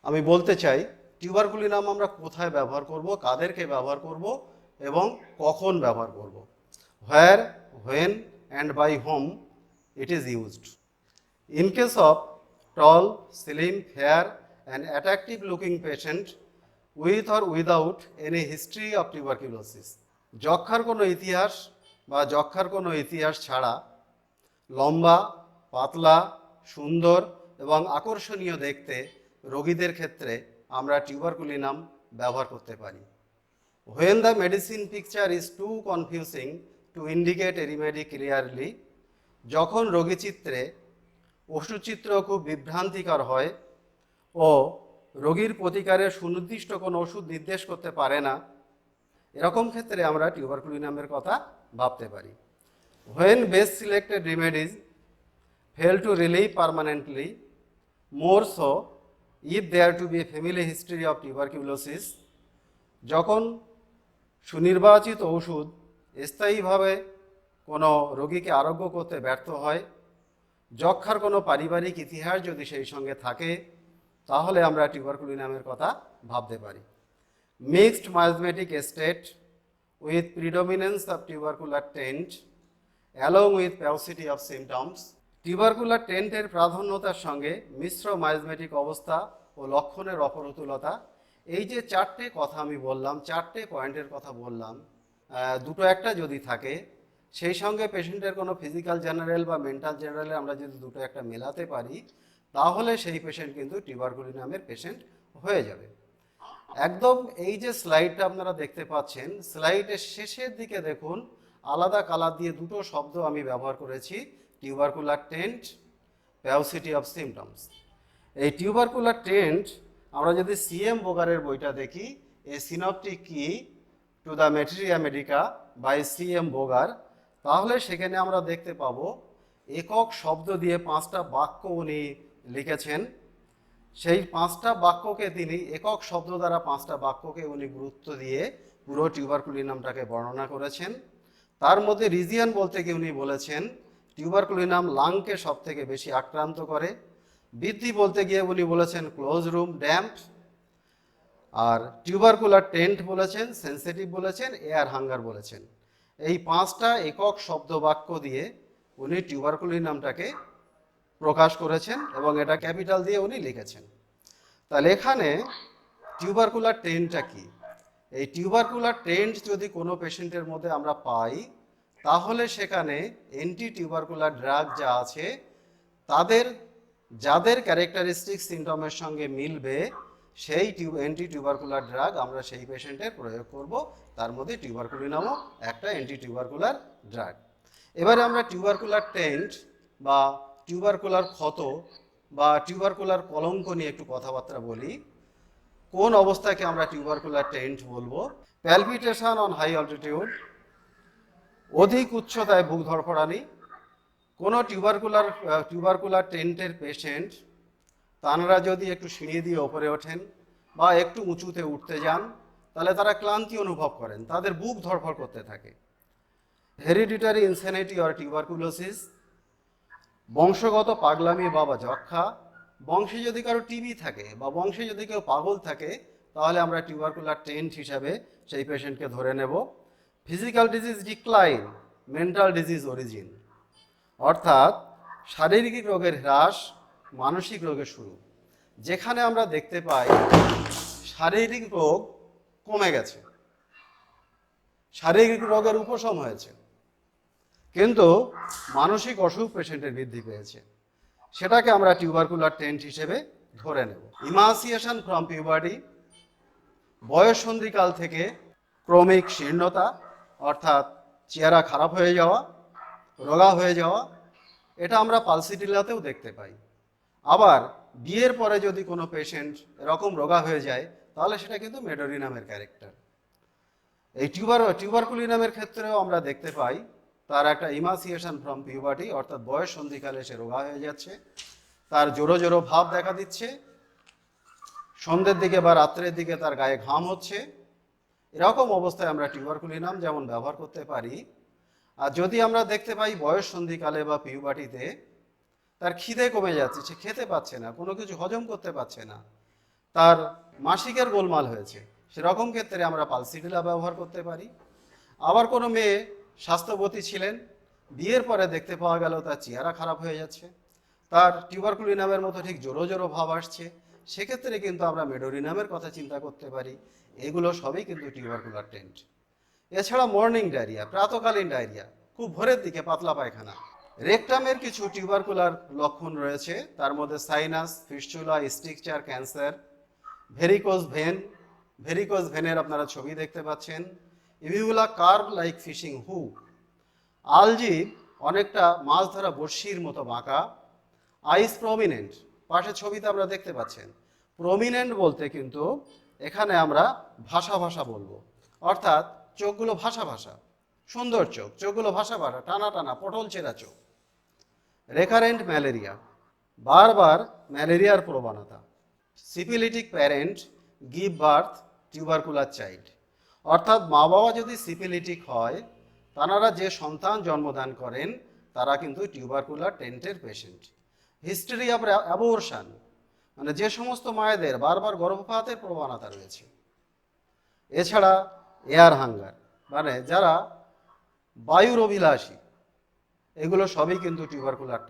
আমি বলতে চাই টিউবারকুলিনাম আমরা কোথায় ব্যবহার করব, কাদেরকে ব্যবহার করব এবং কখন ব্যবহার করব। Where, when and by whom it is used. In case of tall, slim, fair and attractive looking patient with or without any history of tuberculosis, যক্ষার কোনো ইতিহাস বা যক্ষার কোনো ইতিহাস ছাড়া লম্বা, পাতলা, সুন্দর এবং আকর্ষণীয় দেখতে রোগীদের ক্ষেত্রে আমরা টিউবারকুলিনাম ব্যবহার করতে পারি। When the medicine picture is too confusing to indicate a remedy clearly, যখন রোগীচিত্রে ওষুধচিত্র খুব বিভ্রান্তিকর হয় ও রোগীর প্রতিকারের সুনির্দিষ্ট কোনো ওষুধ নির্দেশ করতে পারে না, এরকম ক্ষেত্রে আমরা টিউবারকুলিনামের কথা ভাবতে পারি। When best selected remedies fail to relieve permanently, more so if there to be a family history of tuberculosis, যখন সুনির্বাচিত ওষুধ স্থায়ীভাবে কোনো রোগীকে আরোগ্য করতে ব্যর্থ হয়, যক্ষার কোনো পারিবারিক ইতিহাস যদি সেই সঙ্গে থাকে, তাহলে আমরা টিউবারকুলিনামের কথা ভাবতে পারি। Mixed miasmatic state with predominance of tubercular taint along with paucity of symptoms, tubercular টেন্টের প্রাধান্যতার সঙ্গে মিশ্র মাইজমেটিক অবস্থা ও লক্ষণের অপরতুলতা, এই যে চারটে কথা আমি বললাম, চারটে পয়েন্টের কথা বললাম, দুটো একটা যদি থাকে, সেই সঙ্গে পেশেন্টের কোনো ফিজিক্যাল জেনারেল বা মেন্টাল জেনারেলে আমরা যদি দুটো একটা মেলাতে পারি, তাহলে সেই পেশেন্ট কিন্তু টিউবারকুলিনামের পেশেন্ট হয়ে যাবে। একদম এই যে স্লাইডটা আপনারা দেখতে পাচ্ছেন, স্লাইডের শেষের দিকে দেখুন আলাদা কালার দিয়ে দুটো শব্দ আমি ব্যবহার করেছি, tubercular taint, paucity of symptoms. এই টিউবারকুলার টেন্ট আমরা যদি সিএম বোগারের বইটা দেখি, a synoptic key to the materia medica by CM Boger, তাহলে সেখানে আমরা দেখতে পাবো একক শব্দ দিয়ে 5টা বাক্য উনি লিখেছেন। সেই 5টা বাক্যকে তিনি একক শব্দ দ্বারা 5টা বাক্যকে উনি গুরুত্ব দিয়ে পুরো টিউবারকুলিনামটাকে বর্ণনা করেছেন। তার মধ্যে রিজিয়ন বলতে গিয়ে উনি বলেছেন টিউবারকুলিনাম লাংকে সব থেকে বেশি আক্রান্ত করে। বৃদ্ধি বলতে গিয়ে উনি বলেছেন ক্লোজ রুম ড্যাম্প। আর টিউবারকুলার টেন্ট বলেছেন, সেন্সিটিভ বলেছেন, এয়ার হাঙ্গার বলেছেন। এই 5টা একক শব্দ বাক্য দিয়ে উনি টিউবারকুলিনামটাকে প্রকাশ করেছেন এবং এটা ক্যাপিটাল দিয়ে উনি লিখেছেন। তাহলে এখানে টিউবারকুলার টেন্টটা কি? এই টিউবারকুলার টেন্ট যদি কোনো পেশেন্টের মধ্যে আমরা পাই, তাহলে সেখানে অ্যান্টি টিউবারকুলার ড্রাগ যা আছে যাদের ক্যারেক্টারিস্টিক সিমটমের সঙ্গে মিলবে, সেই অ্যান্টি টিউবারকুলার ড্রাগ আমরা সেই পেশেন্টের প্রয়োগ করব। তার মধ্যে টিউবারকুলিনামও একটা অ্যান্টি টিউবারকুলার ড্রাগ। এবারে আমরা টিউবারকুলার টেন্ট বা টিউবারকুলার ক্ষত বা টিউবারকুলার কলঙ্ক নিয়ে একটু কথাবার্তা বলি। কোন অবস্থাকে আমরা টিউবারকুলার টেন্ট বলবো? প্যালপিটেশন অন হাই অল্টিটিউড, অধিক উচ্চতায় বুক ধড়ফড়ানি। কোনো টিউবারকুলার টেন্টের পেশেন্ট তাঁরা যদি একটু সিঁড়ি দিয়ে ওপরে ওঠেন বা একটু উঁচুতে উঠতে যান, তাহলে তারা ক্লান্তি অনুভব করেন, তাদের বুক ধড়ফড় করতে থাকে। হেরিডিটারি ইনসেনিটি অর টিউবারকুলোসিস, বংশগত পাগলামি বা যক্ষা। বংশে যদি কারো টিবি থাকে বা বংশে যদি কেউ পাগল থাকে, তাহলে আমরা টিউবারকুলার টেন্ট হিসাবে সেই পেশেন্টকে ধরে নেব। Physical disease decline, mental disease origin, অর্থাৎ শারীরিক রোগের হ্রাস, মানসিক রোগের শুরু। যেখানে আমরা দেখতে পাই শারীরিক রোগ কমে গেছে, শারীরিক রোগের উপশম হয়েছে, কিন্তু মানসিক অসুখ পেশেন্টের বৃদ্ধি পেয়েছে, সেটাকে আমরা টিউবারকুলার টেন্ট হিসেবে ধরে নেব। ইমাসিয়েশন ফ্রম পিউবার্টি, বয়ঃসন্ধিকাল থেকে ক্রমিক শীর্ণতা, অর্থাৎ চেহারা খারাপ হয়ে যাওয়া, রোগা হয়ে যাওয়া, এটা আমরা পালসিটিলাতেও দেখতে পাই। আবার বিয়ের পরে যদি কোনো পেশেন্ট এরকম রোগা হয়ে যায়, তাহলে সেটা কিন্তু মেডোরিনামের ক্যারেক্টার। এই টিউবারকুলিনামের ক্ষেত্রেও আমরা দেখতে পাই তার একটা ইমাসিয়েশন ফ্রম পিউবার্টি, অর্থাৎ বয়স সন্ধিকালে সে রোগা হয়ে যাচ্ছে, তার জোরো জোরো ভাব দেখা দিচ্ছে, সন্ধ্যের দিকে বা রাত্রের দিকে তার গায়ে ঘাম হচ্ছে। এরকম অবস্থায় আমরা টিউবারকুলিনাম যেমন ব্যবহার করতে পারি। আর যদি আমরা দেখতে পাই বয়স সন্ধিকালে বা পিউবার্টিতে তার খিদে কমে যাচ্ছে, সে খেতে পাচ্ছে না, কোনো কিছু হজম করতে পারছে না, তার মাসিকের গোলমাল হয়েছে, সেরকম ক্ষেত্রে আমরা পালসিডিলা ব্যবহার করতে পারি। আবার কোনো মেয়ে স্বাস্থ্যবতী ছিলেন, বিয়ের পরে দেখতে পাওয়া গেল তার চেহারা খারাপ হয়ে যাচ্ছে, তার টিউবারকুলিনামের মতো ঠিক জোরো জোরো ভাব আসছে, সেক্ষেত্রে কিন্তু আমরা মেডোরিনামের কথা চিন্তা করতে পারি। এগুলো সবই কিন্তু টিউবারকুলার টেন্ট। এছাড়া মর্নিং ডায়রিয়া, প্রাতকালীন ডায়রিয়া, খুব ভোরের দিকে পাতলা পায়খানা। রেকটামের কিছু টিউবারকুলার লক্ষণ রয়েছে, তার মধ্যে sinus, fistula, stricture, cancer, varicose ভেনের আপনারা ছবি দেখতে পাচ্ছেন, uvula curve like fishing hook, আলজিভ অনেকটা মাছ ধরা বড়শির মতো বাঁকা, আইস প্রমিনেন্ট, পাশে ছবিতে আমরা দেখতে পাচ্ছেন। প্রমিনেন্ট বলতে কিন্তু এখানে আমরা ভাষা ভাষা বলবো, অর্থাৎ চোখগুলো ভাষা ভাষা, সুন্দর চোখ, চোখগুলো ভাষা ভাষা, টানা টানা, পটল চেরা চোখ। রেকারেন্ট ম্যালেরিয়া, বারবার ম্যালেরিয়ার প্রবণতা। Syphilitic parent give birth tubercular child, অর্থাৎ মা বাবা যদি সিপিলিটিক হয়, তারা যে সন্তান জন্মদান করেন তারা কিন্তু টিউবারকুলার টেন্টের পেশেন্ট। হিস্ট্রি অফ অ্যাবর্শন, মানে যে সমস্ত মায়েদের বারবার গর্ভপাতের প্রবণতা রয়েছে। এছাড়া এয়ার হাঙ্গার, মানে যারা বায়ুর অভিলাষী, এগুলো সবই কিন্তু tubercular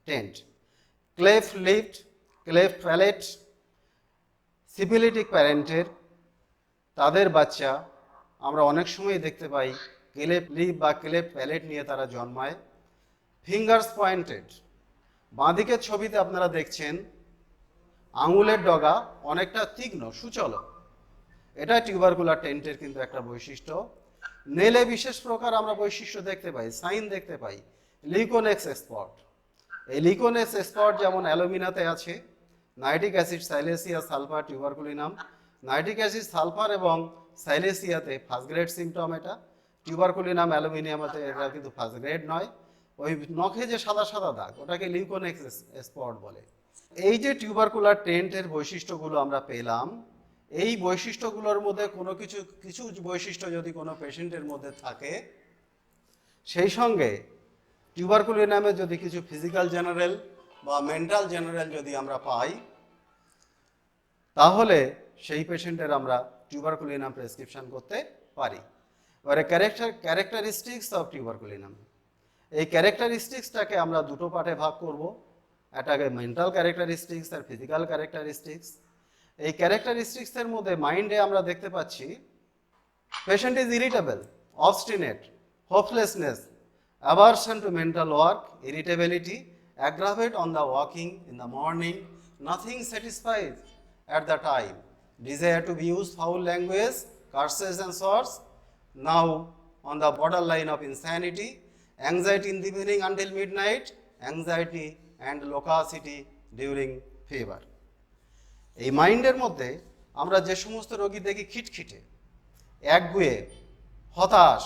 taint. Cleft lip, cleft palate, syphilitic প্যারেন্টের তাদের বাচ্চা আমরা অনেক সময় দেখতে পাই ক্লেফ লিপ বা ক্লেফ প্যালেট নিয়ে তারা জন্মায়। ফিঙ্গার্স পয়েন্টেড, বাঁদিকের ছবিতে আপনারা দেখছেন আঙুলের ডগা অনেকটা তীক্ষ্ণ সুচল, এটা টিউবারকুলার টেন্টের কিন্তু একটা বৈশিষ্ট্য। নেলে বিশেষ প্রকার আমরা বৈশিষ্ট্য দেখতে পাই, সাইন দেখতে পাই, লিকোনেক্স স্পট। এই লিকোনেক্স স্পট যেমন অ্যালুমিনাতে আছে, nitric acid, সাইলেসিয়া, sulphur, tuberculinum. Nitric acid, sulphur এবং সাইলেসিয়াতে ফার্স্ট গ্রেড সিমটম এটা, টিউবারকুলিনাম, অ্যালুমিনিয়ামতে এটা কিন্তু ফার্স্ট গ্রেড নয়। ওই নখে যে সাদা সাদা দাগ ওটাকে লিকোনেক্স স্পট বলে। এই যে টিউবারকুলার টেন্টের বৈশিষ্ট্যগুলো আমরা পেলাম, এই বৈশিষ্ট্যগুলোর মধ্যে কোনো কিছু বৈশিষ্ট্য যদি কোনো পেশেন্টের মধ্যে থাকে, সেই সঙ্গে টিউবারকুলিনামে যদি কিছু ফিজিক্যাল জেনারেল বা মেন্টাল জেনারেল যদি আমরা পাই, তাহলে সেই পেশেন্টের আমরা টিউবারকুলিনাম প্রেসক্রিপশন করতে পারি। এবারে ক্যারেক্টারিস্টিক্স অফ টিউবারকুলিনাম, এই ক্যারেক্টারিস্টিক্সটাকে আমরা দুটো পার্টে ভাগ করব, একটাকে মেন্টাল ক্যারেক্টারিস্টিক্স আর ফিজিক্যাল ক্যারেক্টারিস্টিক্স। এই ক্যারেক্টারিস্টিক্সের মধ্যে মাইন্ডে আমরা দেখতে পাচ্ছি patient is irritable, obstinate, hopelessness, aversion to mental work, irritability, aggravate on the walking in the morning, nothing satisfies at the time, desire to be used foul language, curses and swords, now on the borderline of insanity, anxiety in the evening until midnight, anxiety and loquacity during fever. এই মাইন্ডের মধ্যে আমরা যে সমস্ত রোগী দেখি খিটখিটে, একগুঁয়ে, হতাশ,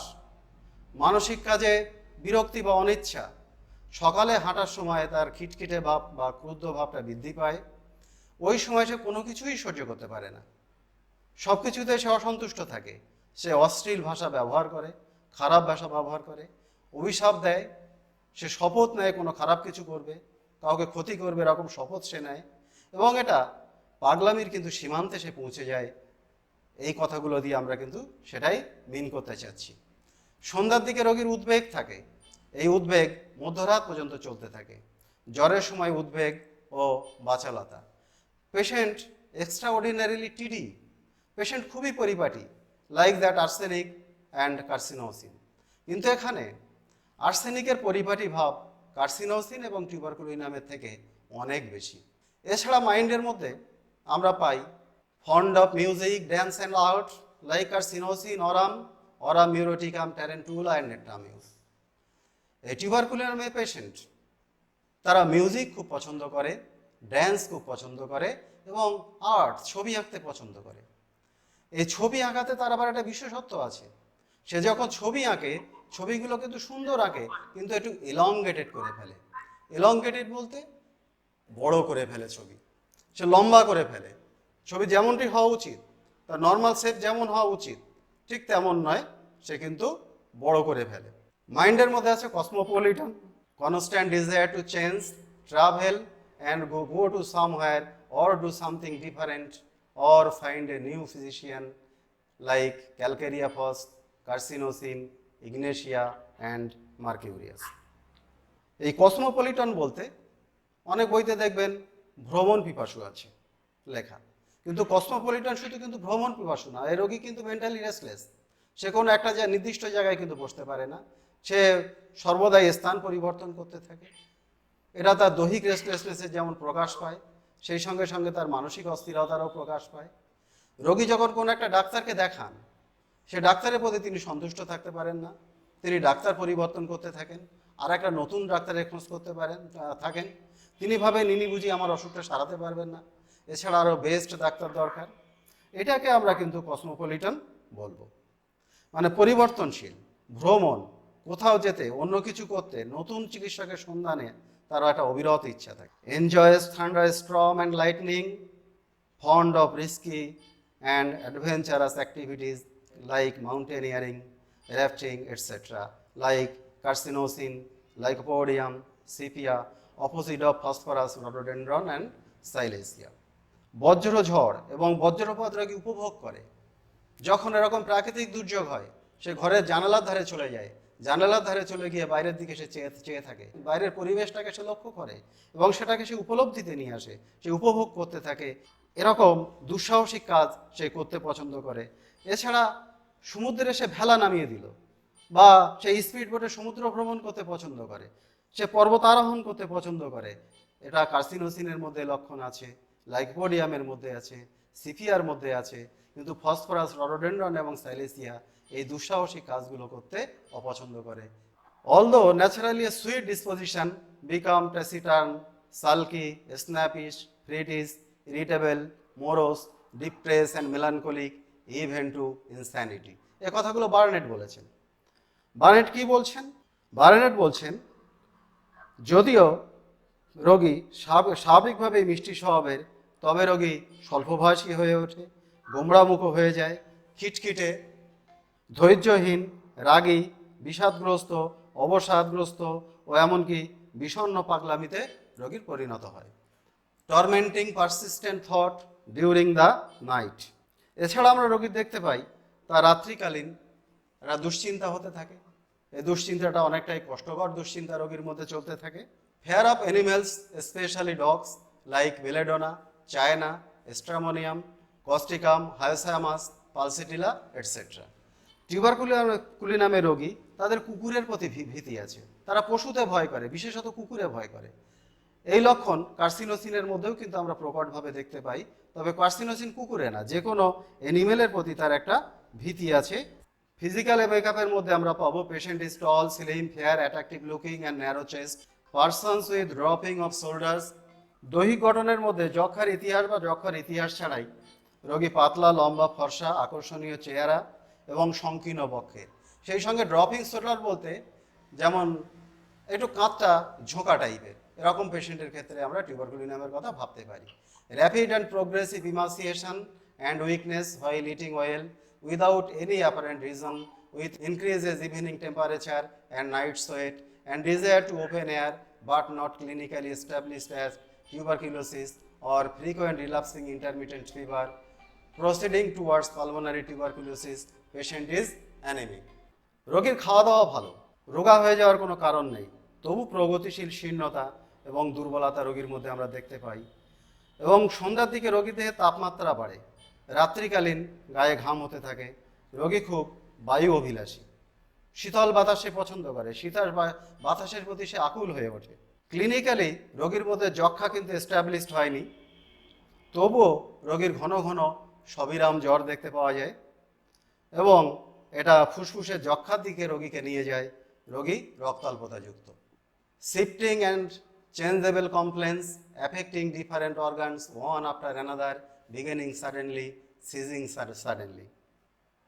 মানসিক কাজে বিরক্তি বা অনিচ্ছা, সকালে হাঁটার সময় তার খিটখিটে ভাব বা ক্রুদ্ধ ভাবটা বৃদ্ধি পায়, ওই সময় সে কোনো কিছুই সহ্য করতে পারে না, সব কিছুতে সে অসন্তুষ্ট থাকে, সে অশ্লীল ভাষা ব্যবহার করে, খারাপ ভাষা ব্যবহার করে, অভিশাপ দেয়, সে শপথ নেয় কোনো খারাপ কিছু করবে, কাউকে ক্ষতি করবে এরকম শপথ সে নেয়, এবং এটা পাগলামির কিন্তু সীমান্তে সে পৌঁছে যায়। এই কথাগুলো দিয়ে আমরা কিন্তু সেটাই মিন করতে চাচ্ছি। সন্ধ্যার দিকে রোগীর উদ্বেগ থাকে, এই উদ্বেগ মধ্যরাত পর্যন্ত চলতে থাকে, জ্বরের সময় উদ্বেগ ও বাচালতা। পেশেন্ট এক্সট্রা অর্ডিনারিলি টিডি, পেশেন্ট খুবই পরিপাটি, like that arsenic and carcinosin. কিন্তু এখানে আর্সেনিকের পরিপাটি ভাব কার্সিনোসিন এবং টিউবারকুলিনামের থেকে অনেক বেশি। এছাড়া মাইন্ডের মধ্যে আমরা পাই fond of music, dance and art, like carcinosin, aurum muriaticum, tarentula and natrum mur. এই টিউবারকুলিনামে পেশেন্ট তারা মিউজিক খুব পছন্দ করে, ড্যান্স খুব পছন্দ করে এবং আর্ট, ছবি আঁকতে পছন্দ করে। এই ছবি আঁকাতে তার আবার একটা বিশেষত্ব আছে, সে যখন ছবি আঁকে ছবিগুলো কিন্তু সুন্দর আঁকে, কিন্তু একটু এলংগেটেড করে ফেলে। এলংগেটেড বলতে বড় করে ফেলে ছবি, সে লম্বা করে ফেলে। ছবি যেমনটি হওয়া উচিত, তার নর্মাল শেপ যেমন হওয়া উচিত ঠিক তেমন নয়, সে কিন্তু বড় করে ফেলে। মাইন্ডের মধ্যে আছে Cosmopolitan, constant desire to change, travel and go to somewhere or do something different or find a new physician like Calcareous, Carcinosin, Ignatia and Mercurius. এই কসমোপলিটন বলতে অনেক বইতে দেখবেন ভ্রমণ পিপাসু আছে লেখা, কিন্তু কসমোপলিটন শুধু কিন্তু ভ্রমণ পিপাসু না, এই রোগী কিন্তু মেন্টালি রেস্টলেস। সে কোনো একটা নির্দিষ্ট জায়গায় কিন্তু বসতে পারে না, সে সর্বদাই স্থান পরিবর্তন করতে থাকে। এটা তার দৈহিক রেস্টলেসনেসের যেমন প্রকাশ পায়, সেই সঙ্গে সঙ্গে তার মানসিক অস্থিরতারও প্রকাশ পায়। রোগী যখন কোনো একটা ডাক্তারকে দেখান, সে ডাক্তারের প্রতি তিনি সন্তুষ্ট থাকতে পারেন না, তিনি ডাক্তার পরিবর্তন করতে থাকেন, আর একটা নতুন ডাক্তারের খোঁজ করতে থাকেন। তিনি ভাবেন ইনি বুঝি আমার অসুখটা সারাতে পারবেন না, এছাড়া আরও বেস্ট ডাক্তার দরকার। এটাকে আমরা কিন্তু কসমোপলিটন বলবো, মানে পরিবর্তনশীল। ভ্রমণ, কোথাও যেতে, অন্য কিছু করতে, নতুন চিকিৎসকের সন্ধানে তার একটা অবিরত ইচ্ছা থাকে। Enjoys thunder Sturm and lightning, fond of risky and adventurous activities like mountaineering, rafting, etc., like carcinosin, lycopodium, sepia, opposite of phosphorus, rhododendron and silesia. বজ্র ঝড় এবং বজ্রপাত রোগী উপভোগ করে। যখন এরকম প্রাকৃতিক দুর্যোগ হয়, সে ঘরের জানালার ধারে চলে যায়, জানালার ধারে চলে গিয়ে বাইরের দিকে সে চেয়ে থাকে, বাইরের পরিবেশটাকে সে লক্ষ্য করে এবং সেটাকে সে উপলব্ধিতে নিয়ে আসে, সে উপভোগ করতে থাকে। এরকম দুঃসাহসিক কাজ সে করতে পছন্দ করে। এছাড়া সমুদ্রে সে ভেলা নামিয়ে দিল, বা সে স্পিড বোটে সমুদ্র ভ্রমণ করতে পছন্দ করে, সে পর্বত আরোহণ করতে পছন্দ করে। এটা কার্সিনোসিনের মধ্যে লক্ষণ আছে, লাইকোপোডিয়ামের মধ্যে আছে, সিপিয়ার মধ্যে আছে, কিন্তু ফসফরাস, রডোডেন্ড্রন এবং সাইলেসিয়া এই দুঃসাহসিক কাজগুলো করতে অপছন্দ করে। Although naturally a sweet disposition, become taciturn, sulky, snappish, frettish, irritable, morose, depressed and melancholic, even to insanity. এই কথাগুলো বার্নেট বলেছেন। বার্নেট কি বলছেন? বার্নেট বলছেন, যদিও রোগী স্বাভাবিকভাবেই মিষ্টি স্বভাবের, তবে রোগী স্বল্পভাষী হয়ে ওঠে, গোমড়ামুখ হয়ে যায়, খিটখিটে, ধৈর্যহীন, রাগী, বিষাদগ্রস্ত, অবসাদগ্রস্ত ও এমনকি বিষণ্ণ পাগলামিতে রোগীর পরিণত হয়। Tormenting persistent thought during the night. এছাড়া আমরা রোগীর দেখতে পাই তার রাত্রিকালীন একটা দুশ্চিন্তা হতে থাকে। এই দুশ্চিন্তাটা অনেকটাই কষ্টকর দুশ্চিন্তা রোগীর মধ্যে চলতে থাকে। Fear of animals, specially dogs like belladonna, china, stramonium, causticum, hyoscyamus, pulsatilla etcetera. টিউবারকুলিনামের রোগী, তাদের কুকুরের প্রতি ভীতি আছে, তারা পশুতে ভয় করে, বিশেষত কুকুরে ভয় করে। এই লক্ষণ কার্সিনোসিনের মধ্যেও কিন্তু আমরা প্রকটভাবে দেখতে পাই, তবে কার্সিনোসিন কুকুরে না, যে কোনো অ্যানিমেলের প্রতি তার একটা ভীতি আছে। ফিজিক্যাল মেকআপের মধ্যে আমরা পাবো patient is tall, slim, fair, attractive looking and narrow chest, persons with dropping of shoulders. দৈহিক গঠনের মধ্যে যক্ষার ইতিহাস বা যক্ষার ইতিহাস ছাড়াই রোগী পাতলা, লম্বা, ফর্সা, আকর্ষণীয় চেহারা এবং সংকীর্ণ বক্ষের। সেই সঙ্গে ড্রপিং শোল্ডার বলতে যেমন একটু কাঁধটা ঝোঁকা টাইপের, এরকম পেশেন্টের ক্ষেত্রে আমরা টিউবারকুলিনামের কথা ভাবতে পারি। Rapid and progressive emaciation and weakness while eating well without any apparent reason, with increases evening temperature and night sweat and desire to open air but not clinically established as tuberculosis or frequent relapsing intermittent fever proceeding towards pulmonary tuberculosis, patient is anemic. রোগীর খাওয়া দাওয়া ভালো, রোগা হয়ে যাওয়ার কোনো কারণ নেই, তবু প্রগতিশীল শীর্ণতা এবং দুর্বলতা রোগীর মধ্যে আমরা দেখতে পাই। এবং সন্ধ্যার দিকে রোগীর দেহে তাপমাত্রা বাড়ে, রাত্রিকালীন গায়ে ঘাম হতে থাকে, রোগী খুব বায়ু অভিলাষী, শীতল বাতাস সে পছন্দ করে, শীতল বাতাসের প্রতি সে আকুল হয়ে ওঠে। ক্লিনিক্যালি রোগীর মধ্যে যক্ষা কিন্তু এস্টাবলিশড হয়নি, তবুও রোগীর ঘন ঘন সবিরাম জ্বর দেখতে পাওয়া যায় এবং এটা ফুসফুসে যক্ষার দিকে রোগীকে নিয়ে যায়, রোগী রক্তাল্পতাযুক্ত। Shifting and changeable complaints affecting different organs one after another, beginning suddenly, ceasing suddenly.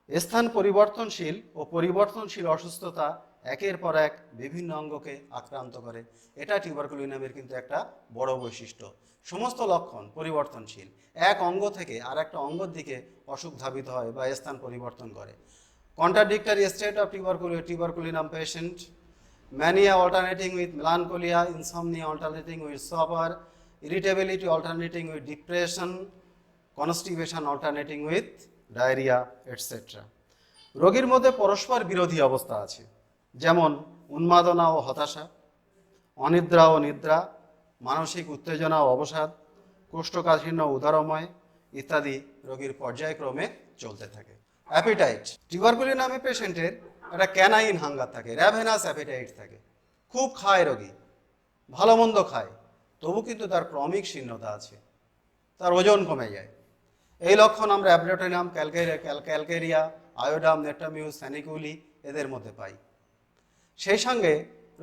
স্থান পরিবর্তনশীল ও পরিবর্তনশীল অসুস্থতা একের পর এক বিভিন্ন অঙ্গকে আক্রান্ত করে। এটা টিউবারকুলিনামের কিন্তু একটা বড় বৈশিষ্ট্য। সমস্ত লক্ষণ পরিবর্তনশীল, এক অঙ্গ থেকে আর একটা অঙ্গর দিকে অসুখ ধাবিত হয় বা স্থান পরিবর্তন করে। Contradictory state of tuberculinum patient, mania alternating with melancholia, insomnia alternating with sopor, irritability alternating with depression, constipation alternating with diarrhea, etc. রোগীর মধ্যে পরস্পর বিরোধী অবস্থা আছে, যেমন উন্মাদনা ও হতাশা, অনিদ্রা ও নিদ্রা, মানসিক উত্তেজনা ও অবসাদ, কোষ্ঠকাঠিন্য উদরময় ইত্যাদি রোগীর পর্যায়ক্রমে চলতে থাকে। অ্যাপিটাইট, টিউবারকুলিনামে পেশেন্টের একটা ক্যানাইন হাঙ্গার থাকে, র্যাভেনাস অ্যাপিটাইট থাকে, খুব খায় রোগী, ভালো মন্দ খায়, তবু কিন্তু তার ক্রমিক শীর্ণতা আছে, তার ওজন কমে যায়। এই লক্ষণ আমরা অ্যাবডোটেনাম, ক্যালকেরিয়া, আয়োডাম, নেটামিউস, স্যানিকুলি এদের মধ্যে পাই। সেই সঙ্গে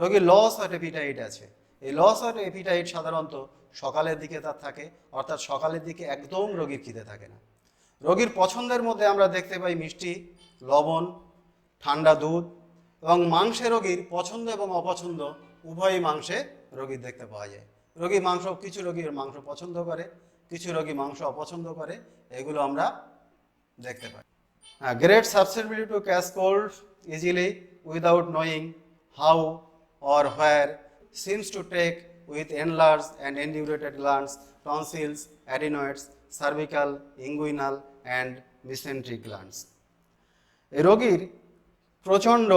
রোগীর লস অফ অ্যাপিটাইট আছে। এই লস অফ অ্যাপিটাইট সাধারণত সকালের দিকে তার থাকে, অর্থাৎ সকালের দিকে একদম রোগীর খিদে থাকে না। রোগীর পছন্দের মধ্যে আমরা দেখতে পাই মিষ্টি, লবণ, ঠান্ডা দুধ এবং মাংসে রোগীর পছন্দ এবং অপছন্দ উভয়ই মাংসে রোগীর দেখতে পাওয়া যায়। কিছু রোগীর মাংস পছন্দ করে, কিছু রোগী মাংস অপছন্দ করে, এগুলো আমরা দেখতে পাই। Great susceptibility to catch cold easily without knowing how or where, seems to take with enlarged and indurated glands, tonsils, adenoids, cervical, inguinal and mesenteric glands. এই রোগীর প্রচণ্ড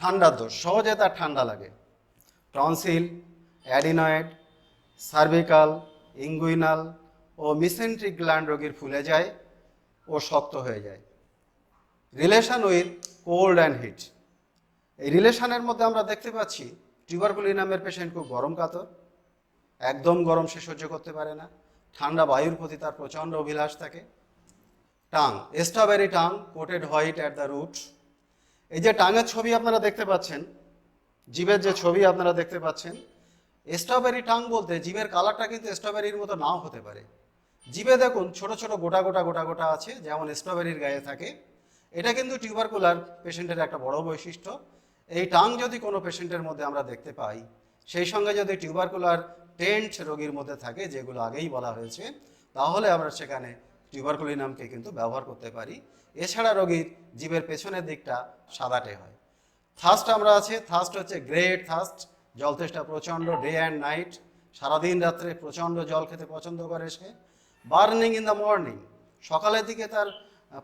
ঠান্ডার দোষ, সহজে তার ঠান্ডা লাগে। টনসিল, অ্যাডিনয়েড, সার্ভিকাল, ইঙ্গুইনাল ও মিসেন্ট্রিক গ্ল্যান্ড রোগীর ফুলে যায় ও শক্ত হয়ে যায়। Relation with cold and heat, এই রিলেশনের মধ্যে আমরা দেখতে পাচ্ছি টিউবারকুলিনামের পেশেন্ট খুব গরম কাতর, একদম গরম সে সহ্য করতে পারে না, ঠান্ডা বায়ুর প্রতি তার প্রচণ্ড অভিলাষ থাকে। Tongue, strawberry tongue, coated white at the root. এই যে টাঙের ছবি আপনারা দেখতে পাচ্ছেন, জিভের যে ছবি আপনারা দেখতে পাচ্ছেন, স্ট্রবেরি টাং বলতে জিভের কালারটা কিন্তু স্ট্রবেরির মতো নাও হতে পারে। জিভে দেখুন ছোট ছোট গোটা গোটা গোটা গোটা আছে, যেমন স্ট্রবেরির গায়ে থাকে। এটা কিন্তু টিউবারকুলার পেশেন্টের একটা বড় বৈশিষ্ট্য। এই টাং যদি কোনো পেশেন্টের মধ্যে আমরা দেখতে পাই, সেই সঙ্গে যদি টিউবারকুলার টেন্ট রোগীর মধ্যে থাকে, যেগুলো আগেই বলা হয়েছে, তাহলে আমরা সেখানে টিউবারকুলিনামকে কিন্তু ব্যবহার করতে পারি। এছাড়া রোগীর জিভের পেছনের দিকটা সাদাটে হয়। থার্স্ট আমরা আছে, থার্স্ট হচ্ছে গ্রেট থার্স্ট, জল তেষ্টা প্রচণ্ড, ডে অ্যান্ড নাইট, সারাদিন রাত্রে প্রচণ্ড জল খেতে পছন্দ করে সে। বার্নিং ইন দ্য মর্নিং, সকালের দিকে তার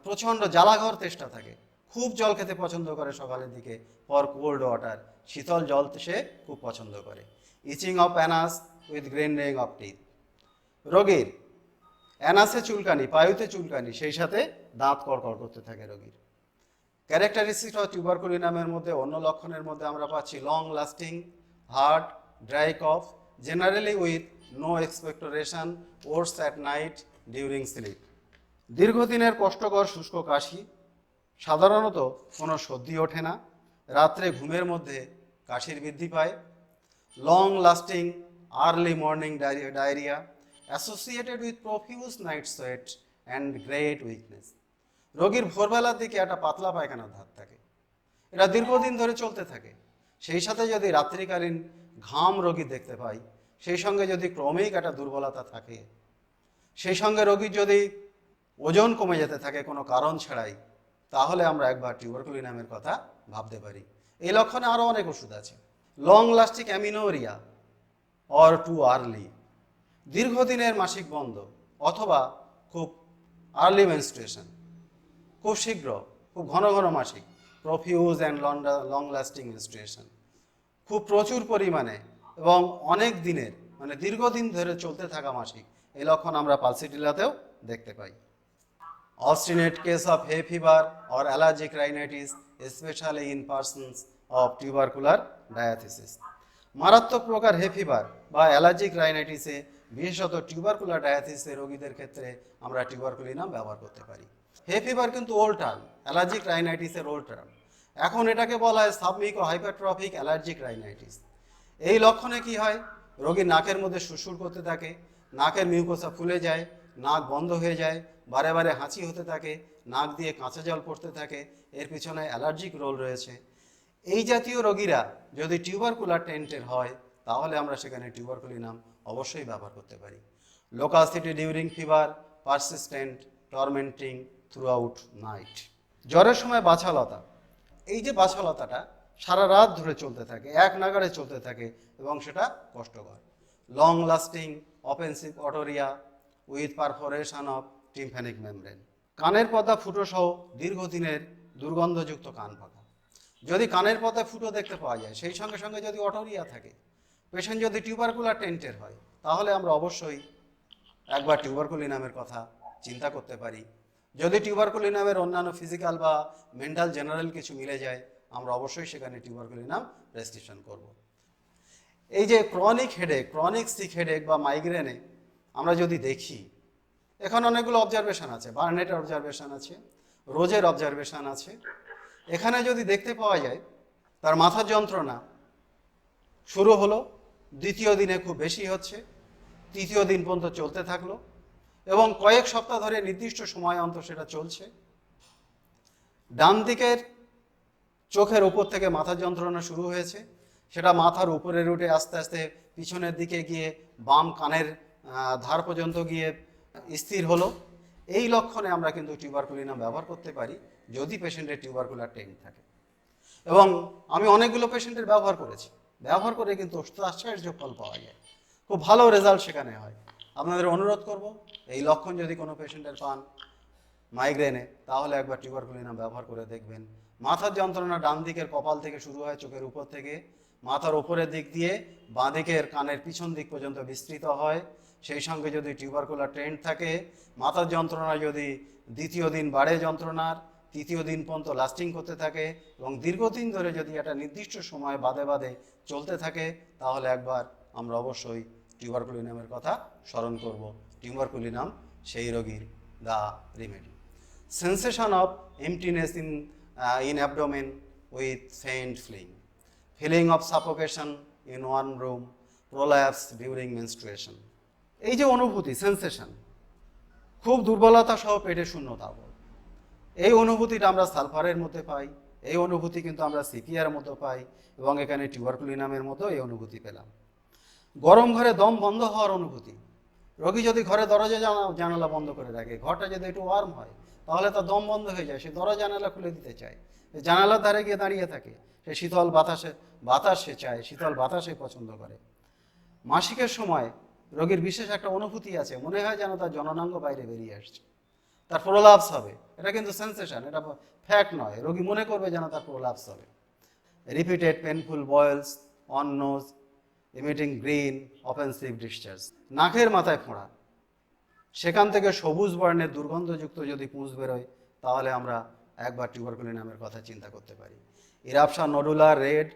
প্রচণ্ড জ্বালাঘর তেষ্টা থাকে, খুব জল খেতে পছন্দ করে সকালের দিকে। ফর কোল্ড ওয়াটার, শীতল জল সে খুব পছন্দ করে। Itching of anus with grinding of teeth, রোগীর অ্যানাসে চুলকানি, পায়ুতে চুলকানি, সেই সাথে দাঁত কড়কড় করতে থাকে রোগীর। ক্যারেক্টারিস্টিক অফ টিউবারকুলিনামের মধ্যে অন্য লক্ষণের মধ্যে আমরা পাচ্ছি long lasting hard dry cough, generally with no expectoration, worse at night during sleep. দীর্ঘদিনের কষ্টকর শুষ্ক কাশি, সাধারণত কোনো সর্দি ওঠে না, রাত্রে ঘুমের মধ্যে কাশির বৃদ্ধি পায়। Long lasting early morning diarrhoea associated with profuse night sweat and great weakness, রোগীর ভোরবেলার দিকে একটা পাতলা পায়খানার ধাত থাকে, এটা দীর্ঘদিন ধরে চলতে থাকে। সেই সাথে যদি রাত্রিকালীন ঘাম রোগী দেখতে পাই, সেই সঙ্গে যদি ক্রমিক একটা দুর্বলতা থাকে, সেই সঙ্গে রোগীর যদি ওজন কমে যেতে থাকে কোনো কারণ ছাড়াই, তাহলে আমরা একবার টিউবারকুলিনামের কথা ভাবতে পারি। এই লক্ষণে আরও অনেক ওষুধ আছে। Long lasting amenorrhoea or too early, দীর্ঘদিনের মাসিক বন্ধ অথবা খুব আর্লি মেনস্ট্রুয়েশন, খুব শীঘ্র, খুব ঘন ঘন মাসিক, profuse and long lasting menstruation, খুব প্রচুর পরিমাণে এবং অনেক দিনের, মানে দীর্ঘদিন ধরে চলতে থাকা মাসিক, এই লক্ষণ আমরা পালসিটিলাতেও দেখতে পাই। Obstinate case of hay fever or allergic rhinitis, especially in persons of tubercular diathesis. মারাত্মক প্রকার হে ফিভার বা অ্যালার্জিক রাইনাইটিসে, বিশেষত টিউবারকুলার ডায়াথিসের রোগীদের ক্ষেত্রে আমরা টিউবারকুলিনাম ব্যবহার করতে পারি। হে ফিভার কিন্তু ওল্ড টার্ম, অ্যালার্জিক রাইনাইটিসের ওল্ড টার্ম। এখন এটাকে বলা হয় সাবমিক ও হাইপারট্রফিক অ্যালার্জিক রাইনাইটিস। এই লক্ষণে কি হয়, রোগীর নাকের মধ্যে সুরসুর করতে থাকে, নাকের মিউকোসা ফুলে যায়, নাক বন্ধ হয়ে যায়, বারে বারে হাঁচি হতে থাকে, নাক দিয়ে কাঁচা জল পড়তে থাকে, এর পিছনে অ্যালার্জিক রোল রয়েছে। এই জাতীয় রোগীরা যদি টিউবারকুলার টেন্টের হয়, তাহলে আমরা সেখানে টিউবারকুলিনাম অবশ্যই ব্যবহার করতে পারি। Loquacity during fever, persistent, tormenting throughout night. জ্বরের সময় বাছালতা, এই যে বাছালতাটা সারা রাত ধরে চলতে থাকে, এক নাগাড়ে চলতে থাকে এবং সেটা কষ্টকর। Long lasting offensive otorrhoea with perforation of tympanic membrane. কানের পর্দা ফুটো সহ দীর্ঘদিনের দুর্গন্ধযুক্ত কান পাকা। যদি কানের পর্দায় ফুটো দেখতে পাওয়া যায়, সেই সঙ্গে সঙ্গে যদি অটোরিয়া থাকে, পেশেন্ট যদি টিউবারকুলার টেন্টের হয়, তাহলে আমরা অবশ্যই একবার টিউবারকুলিনামের কথা চিন্তা করতে পারি। যদি টিউবারকুলিনামের অন্যান্য ফিজিক্যাল বা মেন্টাল জেনারেল কিছু মিলে যায়, আমরা অবশ্যই সেখানে টিউবারকুলিনাম প্রেসক্রিপশন করব। এই যে chronic headache, chronic sick headache বা মাইগ্রেনে আমরা যদি দেখি, এখানে অনেকগুলো অবজারভেশন আছে। বার্নেটের অবজারভেশন আছে, রোজের অবজারভেশন আছে। এখানে যদি দেখতে পাওয়া যায় তার মাথার যন্ত্রণা শুরু হলো, দ্বিতীয় দিনে খুব বেশি হচ্ছে, তৃতীয় দিন পর্যন্ত চলতে থাকলো এবং কয়েক সপ্তাহ ধরে নির্দিষ্ট সময় অন্তর সেটা চলছে। ডান দিকের চোখের উপর থেকে মাথার যন্ত্রণা শুরু হয়েছে, সেটা মাথার উপরে উঠে আস্তে আস্তে পিছনের দিকে গিয়ে বাম কানের ধার পর্যন্ত গিয়ে স্থির হলো। এই লক্ষণে আমরা কিন্তু টিউবারকুলিনাম ব্যবহার করতে পারি যদি পেশেন্টের টিউবারকুলার টেন্ট থাকে। এবং আমি অনেকগুলো পেশেন্টের ব্যবহার করেছি, ব্যবহার করে কিন্তু আশ্চর্য ফল পাওয়া যায়, খুব ভালো রেজাল্ট সেখানে হয়। আপনাদের অনুরোধ করব, এই লক্ষণ যদি কোনো পেশেন্টের পান মাইগ্রেনে, তাহলে একবার টিউবারকুলিনাম ব্যবহার করে দেখবেন। মাথার যন্ত্রণা ডান দিকের কপাল থেকে শুরু হয়, চোখের উপর থেকে মাথার উপরের দিক দিয়ে বাঁ দিকের কানের পিছন দিক পর্যন্ত বিস্তৃত হয়। সেই সঙ্গে যদি টিউবারকুলার টেন্ট থাকে, মাথার যন্ত্রণা যদি দ্বিতীয় দিন বাড়ে যন্ত্রণার, তৃতীয় দিন পর্যন্ত লাস্টিং করতে থাকে এবং দীর্ঘদিন ধরে যদি একটা নির্দিষ্ট সময় বাদে বাদে চলতে থাকে, তাহলে একবার আমরা অবশ্যই টিউবারকুলিনামের কথা স্মরণ করব। টিউবারকুলিনাম সেই রোগীর the remedy. Sensation of এমটিনেস in abdomen with faint feeling of suffocation in one room, prolapse during menstruation. এই যে অনুভূতি, সেন্সেশন, খুব দুর্বলতা সহ পেটে শূন্যতা, এই অনুভূতিটা আমরা সালফারের মধ্যে পাই, এই অনুভূতি কিন্তু আমরা সিপিআর মতো পাই এবং এখানে টিউবারকুলিনামের মতো এই অনুভূতি পেলাম। গরম ঘরে দম বন্ধ হওয়ার অনুভূতি, রোগী যদি ঘরে দরজা জানালা বন্ধ করে রাখে, ঘরটা যদি একটু ওয়ার্ম হয়, তাহলে তার দম বন্ধ হয়ে যায়, সে দরজা জানালা খুলে দিতে চায়, জানালার ধারে গিয়ে দাঁড়িয়ে থাকে, সে শীতল বাতাস সে চায়, শীতল বাতাসে পছন্দ করে। মাসিকের সময় রোগীর বিশেষ একটা অনুভূতি আছে, মনে হয় যেন তার জননাঙ্গ বাইরে বেরিয়ে আসছে, তার প্রলাপস হবে। এটা কিন্তু সেন্সেশন, এটা ফ্যাক্ট নয়, রোগী মনে করবে যেন তার প্রলাপস হবে। Repeated painful boils on nose emitting green offensive discharge, নাকের মাথায় ফোঁড়া, সেখান থেকে সবুজ বর্ণের দুর্গন্ধযুক্ত যদি পুঁজ বেরোয়, তাহলে আমরা একবার টিউবারকুলিনামের কথা চিন্তা করতে পারি। Eruption nodular red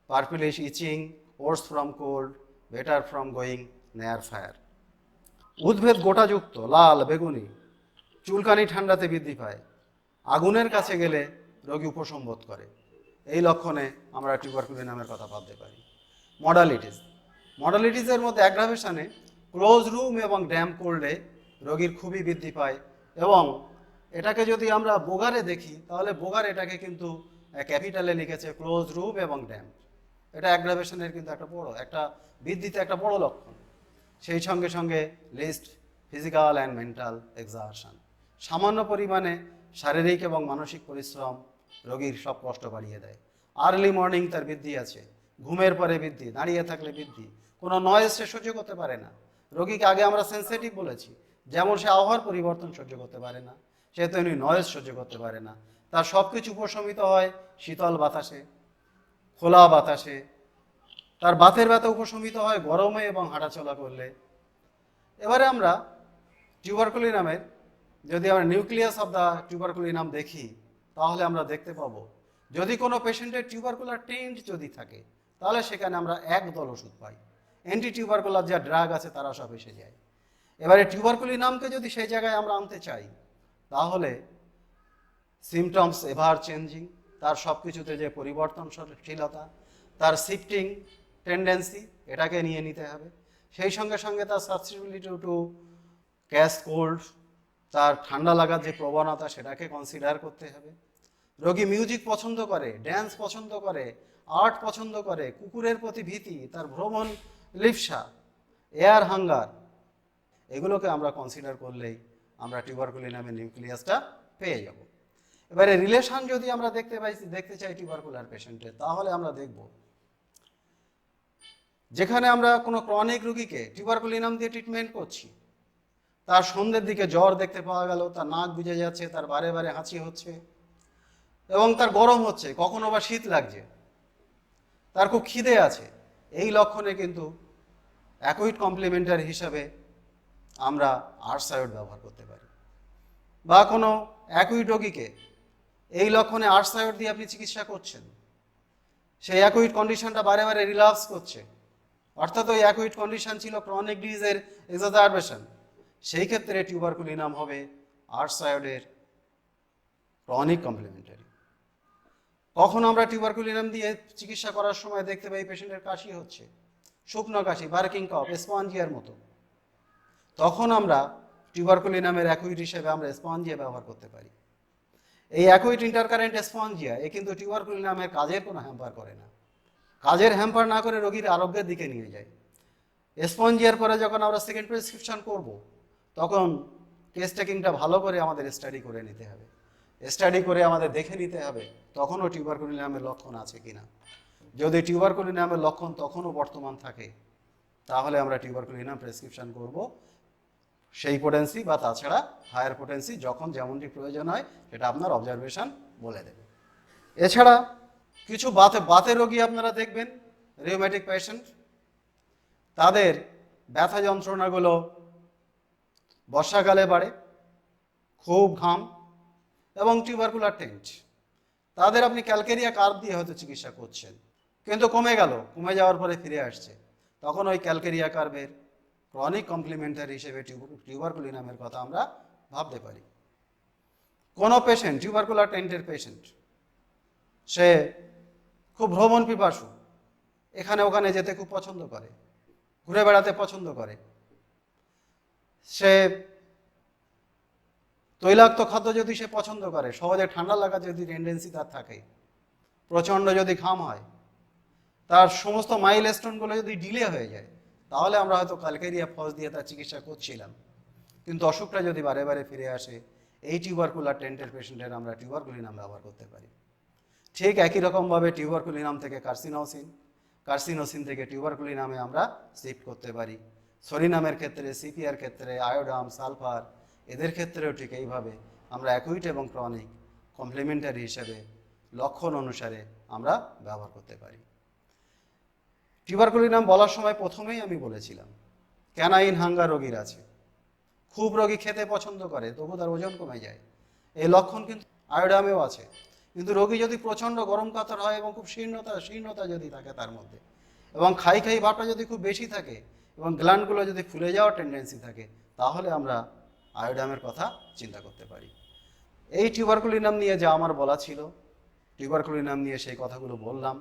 purplish itching worse from cold better from going near fire, উদ্ভেদ গোটাযুক্ত লাল বেগুনি, চুলকানি ঠান্ডাতে বৃদ্ধি পায়, আগুনের কাছে গেলে রোগী উপশম বোধ করে। এই লক্ষণে আমরা টিউবারকুলিনামের কথা ভাবতে পারি। মডালিটিসের মধ্যে অ্যাগ্রাভেশনে ক্লোজ রুম এবং ড্যাম্প কোল্ডে রোগীর খুবই বৃদ্ধি পায় এবং এটাকে যদি আমরা বোগারে দেখি, তাহলে বোগার এটাকে কিন্তু ক্যাপিটালে লিখেছে ক্লোজ রুম এবং ড্যাম্প। এটা অ্যাগ্রাভেশনের কিন্তু একটা বৃদ্ধিতে একটা বড় লক্ষণ। সেই সঙ্গে সঙ্গে least physical and mental exertion, সামান্য পরিমাণে শারীরিক এবং মানসিক পরিশ্রম রোগীর সব কষ্ট বাড়িয়ে দেয়। আর্লি মর্নিং তার বৃদ্ধি আছে, ঘুমের পরে বৃদ্ধি, দাঁড়িয়ে থাকলে বৃদ্ধি, কোনো নয়েজ সে সহ্য করতে পারে না। রোগীকে আগে আমরা সেন্সিটিভ বলেছি, যেমন সে আবহাওয়ার পরিবর্তন সহ্য করতে পারে না, সে তেমনি নয়েজ সহ্য করতে পারে না। তার সব কিছু উপশমিত হয় শীতল বাতাসে, খোলা বাতাসে। তার বাতের ব্যথা উপশমিত হয় গরমে এবং হাঁটাচলা করলে। এবারে আমরা টিউবারকুলিনামের যদি আমরা নিউক্লিয়াস অফ দ্য টিউবারকুলিনাম দেখি, তাহলে আমরা দেখতে পাবো যদি কোনো পেশেন্টের টিউবারকুলার টেন্ট যদি থাকে, তাহলে সেখানে আমরা একদল ওষুধ পাই। অ্যান্টি টিউবারকুলার যা ড্রাগ আছে তারা সব এসে যায়। এবারে টিউবারকুলিনামকে যদি সেই জায়গায় আমরা আনতে চাই, তাহলে সিমটমস এভার চেঞ্জিং, তার সব কিছুতে যে পরিবর্তনশীলতা, তার শিফটিং টেন্ডেন্সি, এটাকে নিয়ে নিতে হবে। সেই সঙ্গে সঙ্গে তার সাসেপ্টিবিলিটি টু ক্যাচ কোল্ড, তার ঠান্ডা লাগার যে প্রবণতা, সেটাকে কনসিডার করতে হবে। রোগী মিউজিক পছন্দ করে, ড্যান্স পছন্দ করে, আর্ট পছন্দ করে, কুকুরের প্রতি ভীতি, তার ভ্রমণ লিপ্সা, এয়ার হাঙ্গার, এগুলোকে আমরা কনসিডার করলেই আমরা টিউবারকুলিনামের নিউক্লিয়াসটা পেয়ে যাব। এবারে রিলেশন যদি আমরা দেখতে চাই টিউবারকুলার পেশেন্টের, তাহলে আমরা দেখব যেখানে আমরা কোনো ক্রনিক রোগীকে টিউবারকুলিনাম দিয়ে ট্রিটমেন্ট করছি, তার সন্ধ্যের দিকে জ্বর দেখতে পাওয়া গেল, তার নাক বুজে যাচ্ছে, তার বারে বারে হাঁচি হচ্ছে এবং তার গরম হচ্ছে, কখনো বা শীত লাগছে, তার খুব খিদে আছে, এই লক্ষণে কিন্তু অ্যাকুইট কমপ্লিমেন্টারি হিসাবে আমরা আর্সায়োড ব্যবহার করতে পারি। বা কোনো অ্যাকুইট রোগীকে এই লক্ষণে আর্সায়োড দিয়ে আপনি চিকিৎসা করছেন, সেই অ্যাকুইট কন্ডিশনটা বারে বারে রিল্যাপস করছে, অর্থাৎ ওই অ্যাকুইট কন্ডিশন ছিল ক্রনিক ডিজিজের এক্সাজারবেশন, সেই ক্ষেত্রে টিউবারকুলিনাম হবে আর্সায়োডের ক্রনিক কমপ্লিমেন্টারি। কখন আমরা টিউবারকুলিনাম দিয়ে চিকিৎসা করার সময় দেখতে পাই পেশেন্টের কাশি হচ্ছে, শুকনো কাশি, বার্কিং কফ, স্পঞ্জিয়ার মতো, তখন আমরা টিউবারকুলিনামের অ্যাকুইট হিসেবে আমরা স্পঞ্জিয়া ব্যবহার করতে পারি। এই অ্যাকুইট ইন্টারকারেন্ট স্পঞ্জিয়া কিন্তু টিউবারকুলিনামের কাজের কোনো হ্যাম্পার করে না, কাজের হ্যাম্পার না করে রোগীর আরোগ্যের দিকে নিয়ে যায়। স্পঞ্জিয়ার পরে যখন আমরা সেকেন্ড প্রেসক্রিপশন করব, তখন কেস টেকিংটা ভালো করে আমাদের স্টাডি করে নিতে হবে, স্টাডি করে আমাদের দেখে নিতে হবে তখনও টিউবারকুলিনামের লক্ষণ আছে কিনা। যদি টিউবারকুলিনামের লক্ষণ তখনও বর্তমান থাকে, তাহলে আমরা টিউবারকুলিনাম প্রেসক্রিপশন করব, সেই পোটেন্সি বা তাছাড়া হায়ার পোটেন্সি যখন যেমনটি প্রয়োজন হয় সেটা আপনার অবজারভেশন বলে দেবে। এছাড়া কিছু বাতের রোগী আপনারা দেখবেন, রিউম্যাটিক পেশেন্ট, তাদের ব্যথা যন্ত্রণাগুলো বর্ষাকালে বাড়ে, খুব ঘাম এবং টিউবারকুলার টেন্ট, তাদের আপনি ক্যালকেরিয়া কার্ভ দিয়ে হয়তো চিকিৎসা করছেন, কিন্তু কমে গেল, কমে যাওয়ার পরে ফিরে আসছে, তখন ওই ক্যালকেরিয়া কার্ভের ক্রনিক কমপ্লিমেন্টারি হিসেবে টিউবারকুলিনামের কথা আমরা ভাবতে পারি। কোনো পেশেন্ট, টিউবারকুলার টেন্টের পেশেন্ট, সে খুব ভ্রমণ পিপাসু, এখানে ওখানে যেতে খুব পছন্দ করে, ঘুরে বেড়াতে পছন্দ করে, সে তৈলাক্ত খাদ্য যদি সে পছন্দ করে, সহজে ঠান্ডা লাগা যদি টেন্ডেন্সি তার থাকে, প্রচণ্ড যদি ঘাম হয়, তার সমস্ত মাইলস্টোনগুলো যদি ডিলে হয়ে যায়, তাহলে আমরা হয়তো ক্যালকেরিয়া ফস দিয়ে তার চিকিৎসা করছিলাম, কিন্তু অসুখটা যদি বারে বারে ফিরে আসে, এই টিউবারকুলার টেন্টের পেশেন্টের আমরা টিউবারকুলিনাম ব্যবহার করতে পারি। ঠিক একই রকমভাবে টিউবারকুলিনাম থেকে কার্সিনোসিন, কার্সিনোসিন থেকে টিউবারকুলিনামে আমরা শিফট করতে পারি। সরিনামের ক্ষেত্রে, সিপিআর ক্ষেত্রে, আয়োডাম, সালফার, এদের ক্ষেত্রেও ঠিক এইভাবে আমরা অ্যাকুইট এবং ক্রনিক কমপ্লিমেন্টারি হিসেবে লক্ষণ অনুসারে আমরা ব্যবহার করতে পারি। টিউবারকুলিনাম বলার সময় প্রথমেই আমি বলেছিলাম ক্যানাইন হাঙ্গার রোগীর আছে, খুব রোগী খেতে পছন্দ করে তবু তার ওজন কমে যায়, এই লক্ষণ কিন্তু আয়োডামেও আছে। কিন্তু রোগী যদি প্রচণ্ড গরম কাতর হয় এবং খুব শীর্ণতা যদি থাকে তার মধ্যে, এবং খাই ভাবটা যদি খুব বেশি থাকে এবং গ্ল্যান্ডগুলো যদি ফুলে যাওয়ার টেন্ডেন্সি থাকে, তাহলে আমরা আয়োডামের কথা চিন্তা করতে পারি। এই টিউবারকুলিনাম নিয়ে যা আমার বলা ছিল, টিউবারকুলিনাম নিয়ে সেই কথাগুলো বললাম।